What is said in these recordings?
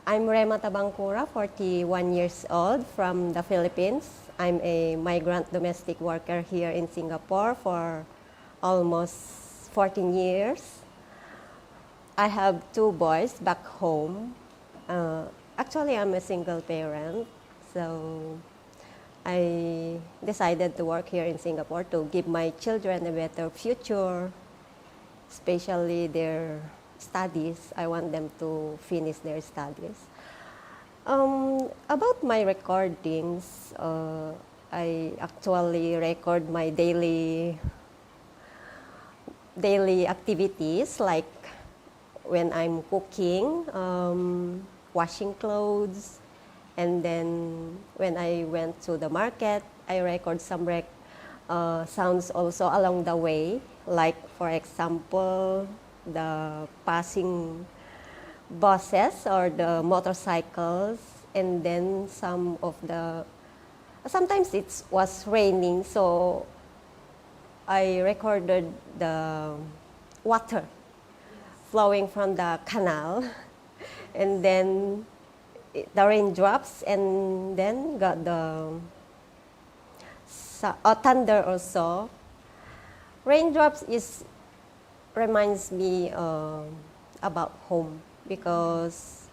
I'm Rema Tabangcura, 41 years old from the Philippines. I'm a migrant domestic worker here in Singapore for almost 14 years. I have two boys back home. Actually, I'm a single parent, so I decided to work here in Singapore to give my children a better future, especially their studies. I want them to finish their studies. About my recordings, I actually record my daily activities, like when I'm cooking, washing clothes, and then when I went to the market, I record some sounds also along the way, like for example, the passing buses or the motorcycles, and then sometimes it was raining, so I recorded the water flowing from the canal, and then the raindrops, and then got the thunder also. Raindrops reminds me about home, because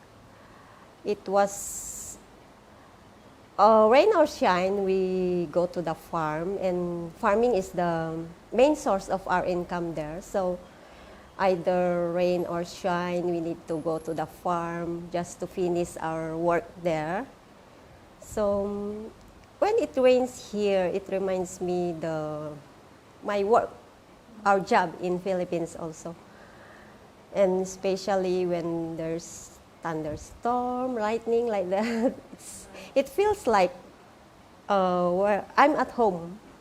it was rain or shine, we go to the farm, and farming is the main source of our income there. So either rain or shine, we need to go to the farm just to finish our work there. So when it rains here, it reminds me my work, our job in Philippines also. And especially when there's thunderstorm, lightning like that, it feels like where I'm at home.